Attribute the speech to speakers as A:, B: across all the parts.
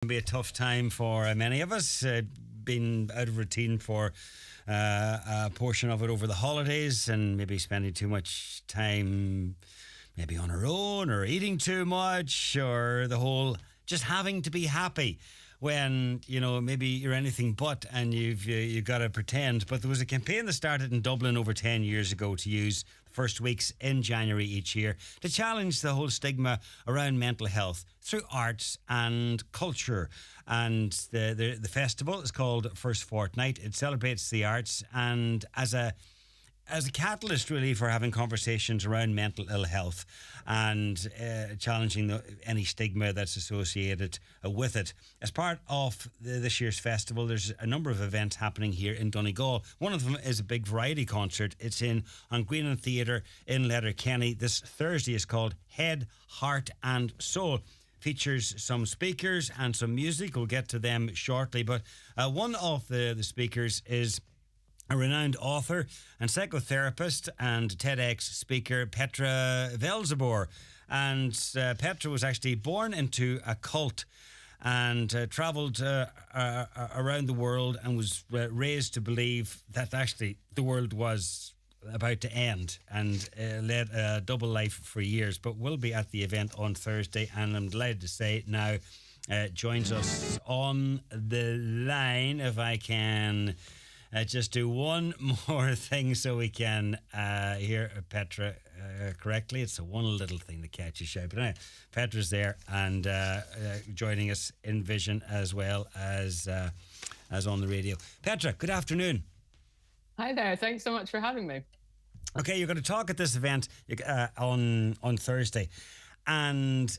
A: It can be a tough time for many of us. Been out of routine for a portion of it over the holidays, and maybe spending too much time maybe on our own, or eating too much, or the whole just having to be happy when, you know, maybe you're anything but, and you've got to pretend. But there was a campaign that started in Dublin over 10 years ago to use the first weeks in January each year to challenge the whole stigma around mental health through arts and culture. And the festival is called First Fortnight. It celebrates the arts, and as a catalyst really for having conversations around mental ill health and challenging any stigma that's associated with it. As part of this year's festival, there's a number of events happening here in Donegal. One of them is a big variety concert. It's in An Grianan Theat in Letterkenny. This Thursday is called Head, Heart and Soul. Features some speakers and some music. We'll get to them shortly. But one of the speakers is a renowned author and psychotherapist and TEDx speaker, Petra Velzeboer. And Petra was actually born into a cult and travelled around the world, and was raised to believe that actually the world was about to end, and led a double life for years. But will be at the event on Thursday, and I'm delighted to say now joins us on the line. If I can just do one more thing so we can hear Petra correctly. It's the one little thing that catches you out. But anyway, Petra's there, and joining us in vision as well as on the radio. Petra, good afternoon.
B: Hi there. Thanks so much for having me.
A: Okay, you're going to talk at this event on Thursday. And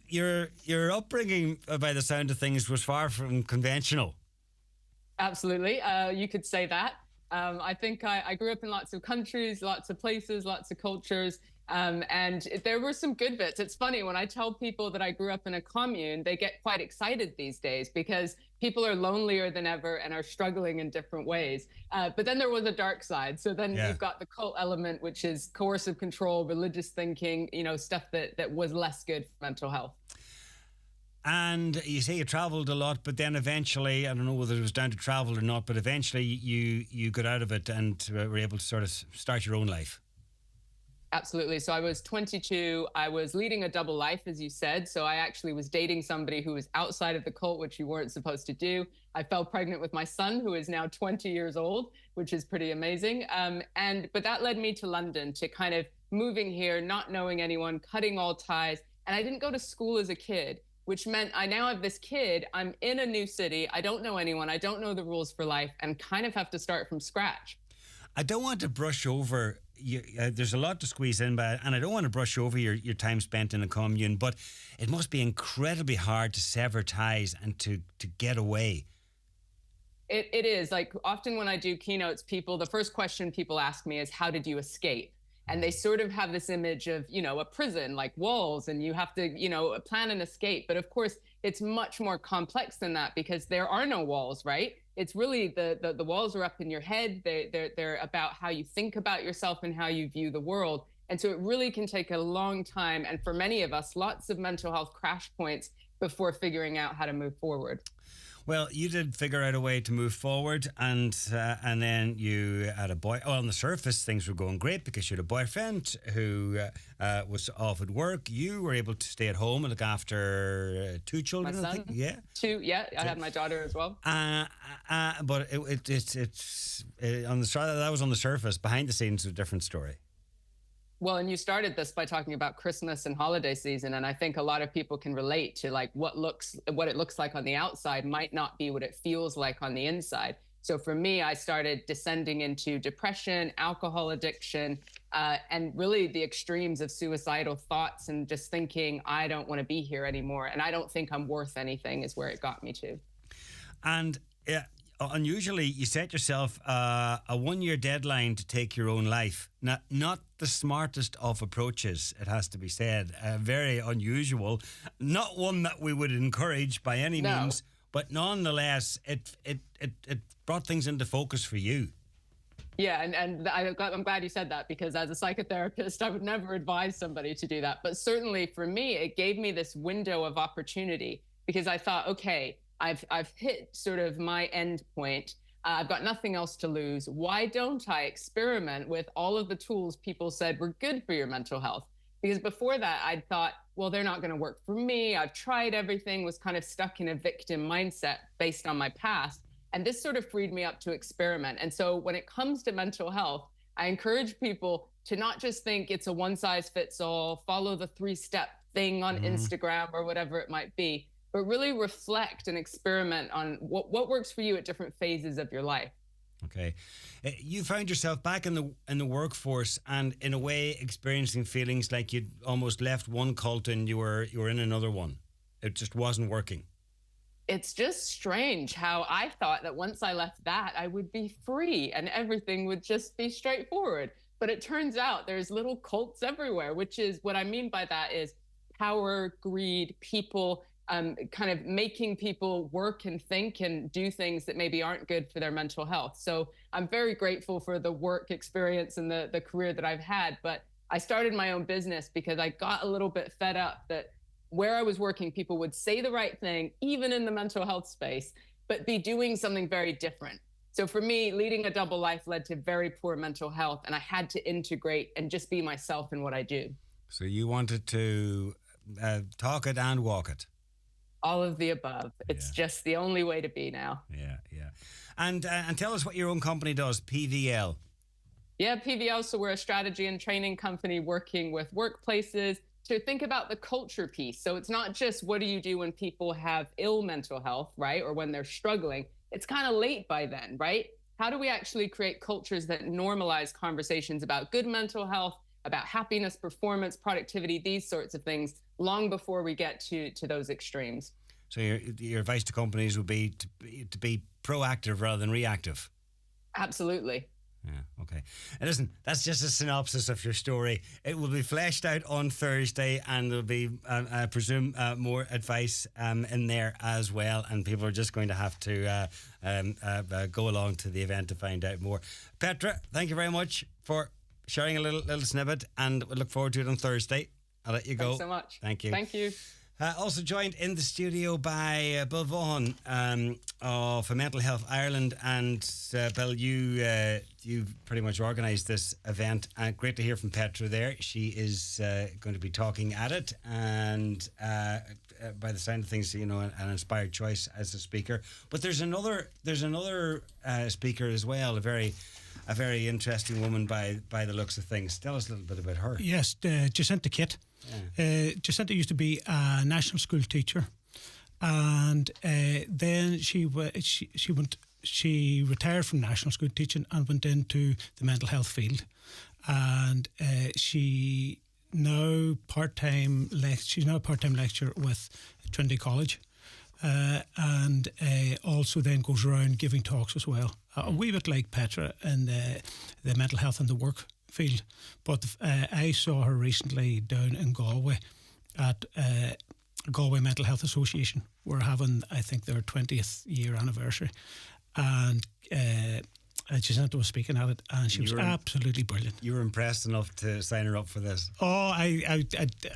A: your upbringing, by the sound of things, was far from conventional.
B: Absolutely. You could say that. I think I grew up in lots of countries, lots of places, lots of cultures. And there were some good bits. It's funny, when I tell people that I grew up in a commune, they get quite excited these days because people are lonelier than ever and are struggling in different ways. But then there was a dark side. So then you've got the cult element, which is coercive control, religious thinking, stuff that was less good for mental health.
A: And you say you travelled a lot, but then eventually, I don't know whether it was down to travel or not, but eventually you got out of it and were able to sort of start your own life.
B: Absolutely. So I was 22. I was leading a double life, as you said. So I actually was dating somebody who was outside of the cult, which you weren't supposed to do. I fell pregnant with my son, who is now 20 years old, which is pretty amazing. But that led me to London, to kind of moving here, not knowing anyone, cutting all ties. And I didn't go to school as a kid, which meant I now have this kid. I'm in a new city. I don't know anyone. I don't know the rules for life, and kind of have to start from scratch.
A: I don't want to brush over you. There's a lot to squeeze in, and I don't want to brush over your time spent in a commune, but it must be incredibly hard to sever ties and to get away.
B: It is. Like, often when I do keynotes, the first question people ask me is, how did you escape? And they sort of have this image of, a prison, like walls, and you have to, plan an escape. But of course, it's much more complex than that, because there are no walls, right? It's really the walls are up in your head. They're about how you think about yourself and how you view the world. And so it really can take a long time. And for many of us, lots of mental health crash points before figuring out how to move forward.
A: Well, you did figure out a way to move forward, and then you had a boy. Oh, on the surface, things were going great because you had a boyfriend who was off at work. You were able to stay at home and look after two children.
B: My son,
A: I think. Yeah,
B: two. Yeah, I had my daughter as well.
A: But it's on the that was on the surface. Behind the scenes, a different story.
B: Well, and you started this by talking about Christmas and holiday season. And I think a lot of people can relate to, like, what it looks like on the outside might not be what it feels like on the inside. So for me, I started descending into depression, alcohol addiction, and really the extremes of suicidal thoughts, and just thinking, I don't want to be here anymore. And I don't think I'm worth anything, is where it got me to.
A: And unusually, you set yourself a 1-year deadline to take your own life. Not the smartest of approaches, it has to be said. Very unusual. Not one that we would encourage by any means, but nonetheless, it brought things into focus for you.
B: Yeah, and I'm glad you said that, because as a psychotherapist, I would never advise somebody to do that. But certainly for me, it gave me this window of opportunity. because I thought, okay, I've hit sort of my end point. I've got nothing else to lose. Why don't I experiment with all of the tools people said were good for your mental health? Because before that, I'd thought, well, they're not going to work for me. I've tried everything, was kind of stuck in a victim mindset based on my past. And this sort of freed me up to experiment. And so when it comes to mental health, I encourage people to not just think it's a one size fits all, follow the 3-step thing on Instagram or whatever it might be, but really reflect and experiment on what works for you at different phases of your life.
A: Okay. You found yourself back in the workforce and in a way experiencing feelings like you'd almost left one cult and you were in another one. It just wasn't working.
B: It's just strange how I thought that once I left that, I would be free and everything would just be straightforward. But it turns out there's little cults everywhere, which is what I mean by that is power, greed, people kind of making people work and think and do things that maybe aren't good for their mental health. So I'm very grateful for the work experience and the career that I've had. But I started my own business because I got a little bit fed up that where I was working, people would say the right thing, even in the mental health space, but be doing something very different. So for me, leading a double life led to very poor mental health, and I had to integrate and just be myself in what I do.
A: So you wanted to talk it and walk it.
B: All of the above. It's just the only way to be now.
A: Yeah. And tell us what your own company does, PVL.
B: Yeah, PVL. So we're a strategy and training company working with workplaces to think about the culture piece. So it's not just what do you do when people have ill mental health, right? Or when they're struggling. It's kind of late by then, right? How do we actually create cultures that normalize conversations about good mental health, about happiness, performance, productivity, these sorts of things, long before we get to those extremes?
A: So your advice to companies would be to be proactive rather than reactive.
B: Absolutely.
A: Yeah, okay. And listen, that's just a synopsis of your story. It will be fleshed out on Thursday, and there'll be, I presume, more advice in there as well. And people are just going to have to go along to the event to find out more. Petra, thank you very much for sharing a little snippet, and we look forward to it on Thursday. I'll let you go.
B: Thanks so much.
A: Thank you.
B: Thank you.
A: Also joined in the studio by Bill Vaughan of Mental Health Ireland. And Bill, you pretty much organised this event. Great to hear from Petra there. She is going to be talking at it, and by the sound of things, you know, an inspired choice as a speaker. But there's another speaker as well, a very interesting woman by the looks of things. Tell us a little bit about her.
C: Yes, Jacinta Kitt. Yeah. Jacinta used to be a national school teacher, and then she retired from national school teaching and went into the mental health field, and she's now a part-time lecturer with Trinity College. And also then goes around giving talks as well. A wee bit like Petra in the mental health and the work field. But I saw her recently down in Galway at Galway Mental Health Association. We're having, I think, their 20th year anniversary. And Jacinta was speaking at it, and she was absolutely brilliant.
A: You were impressed enough to sign her up for this?
C: Oh, I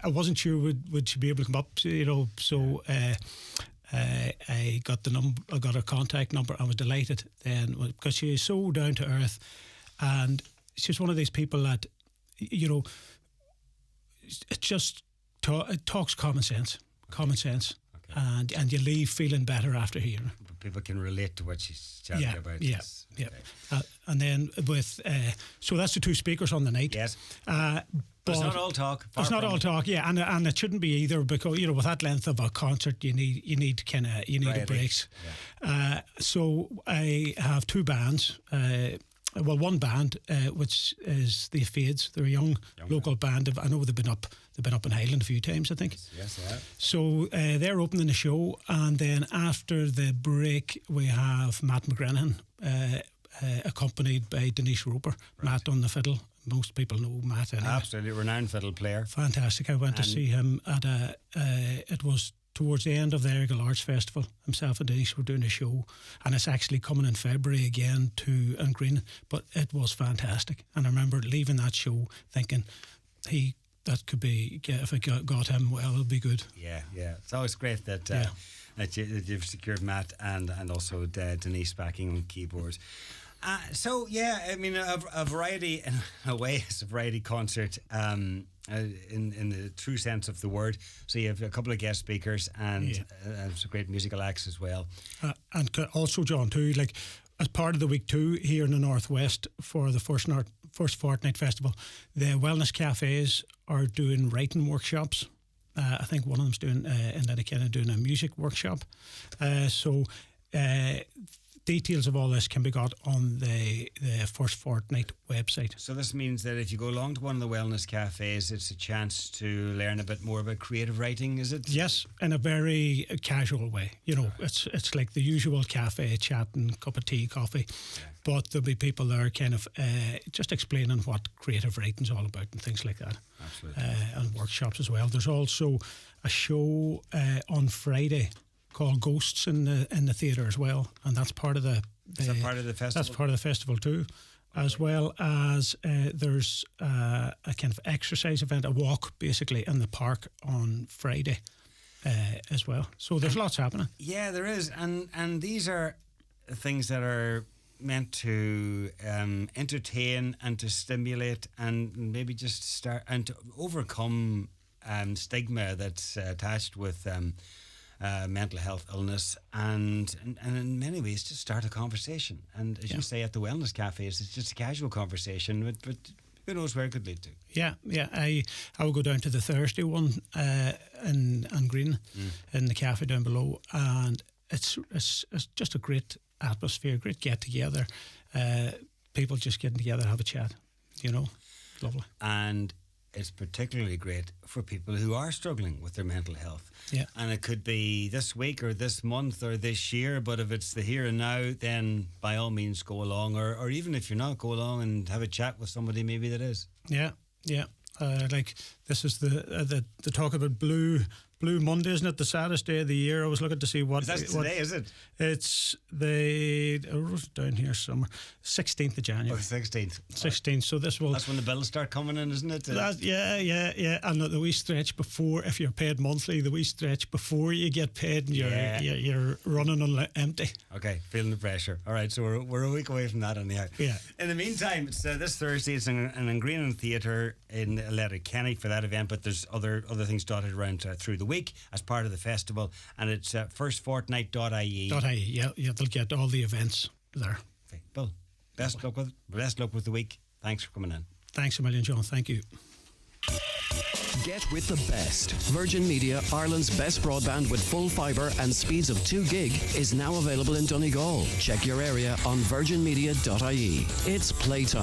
C: wasn't sure would she be able to come up, you know, so... I got the number. I got her contact number. I was delighted then because she is so down to earth, and she's one of these people that, you know, it just talks common sense, okay. and you leave feeling better after hearing.
A: People can relate to what she's chatting about.
C: Yeah. And then with so that's the two speakers on the night.
A: Yes. But it's not all talk.
C: It's not all talk, yeah, and it shouldn't be either, because, you know, with that length of a concert, you need a breaks. Yeah. So I have two bands. One band, which is the Fades. They're a young local band. I know they've been up in Highland a few times, I think.
A: Yes, they have.
C: So they're opening the show, and then after the break, we have Matt McGranahan, accompanied by Denise Roper. Right. Matt on the fiddle. Most people know Matt anyway.
A: Absolutely renowned fiddle player.
C: Fantastic. I went to see him at it was towards the end of the Errigal Arts Festival. Himself and Denise were doing a show, and it's actually coming in February again to An Grianan. But it was fantastic, and I remember leaving that show thinking that could be, if I got him, well, it'll be good.
A: Yeah. It's always great that that you've secured Matt and also Denise backing on keyboards. So yeah, I mean a variety in a way. It's a variety concert in the true sense of the word. So you have a couple of guest speakers and some great musical acts as well.
C: And also, John, too, like as part of the week too here in the Northwest for the First Fortnight Festival, the wellness cafes are doing writing workshops. I think one of them's doing in Letterkenny doing a music workshop. So details of all this can be got on the First Fortnight website.
A: So this means that if you go along to one of the wellness cafes, it's a chance to learn a bit more about creative writing, is it?
C: Yes, in a very casual way. You know, it's like the usual cafe chatting, cup of tea, coffee. Yeah. But there'll be people there kind of just explaining what creative writing's all about and things like that.
A: Absolutely.
C: And workshops as well. There's also a show on Friday called Ghosts in the theatre as well, and that's part of the.
A: Is that part of the festival?
C: That's part of the festival too, as well as there's a kind of exercise event, a walk basically in the park on Friday as well. So there's lots happening.
A: Yeah, there is, and these are things that are meant to entertain and to stimulate and maybe just start and to overcome stigma that's attached with. Mental health illness and in many ways just start a conversation, and as you say at the wellness cafes it's just a casual conversation, but who knows where it could lead to.
C: I will go down to the Thursday one in An Grianan in the cafe down below, and it's just a great atmosphere, great get together, people just getting together, have a chat, you know, lovely. And
A: it's particularly great for people who are struggling with their mental health.
C: Yeah.
A: And it could be this week or this month or this year, but if it's the here and now, then by all means go along, or even if you're not, go along and have a chat with somebody maybe that is.
C: Yeah. Like this is the talk about Blue Monday, isn't it? The saddest day of the year. I was looking to see what.
A: That's today, is it?
C: It's I wrote it down here somewhere. 16th of January.
A: Oh, 16th.
C: 16th. So this will.
A: That's when the bills start coming in, isn't it?
C: Yeah. And the wee stretch before, if you're paid monthly, the wee stretch before you get paid, and you're running on empty.
A: Okay, feeling the pressure. All right, so we're a week away from that anyhow.
C: Yeah.
A: In the meantime, it's this Thursday. It's an An Grianan Theat in Letterkenny for that event, but there's other things dotted around through the week as part of the festival, and it's firstfortnight.ie.
C: Yeah, they'll get all the events there.
A: Okay, Bill, best luck with the week. Thanks for coming in.
C: Thanks a million, John. Thank you.
D: Get with the best. Virgin Media, Ireland's best broadband with full fibre and speeds of 2 gig, is now available in Donegal. Check your area on virginmedia.ie. It's playtime.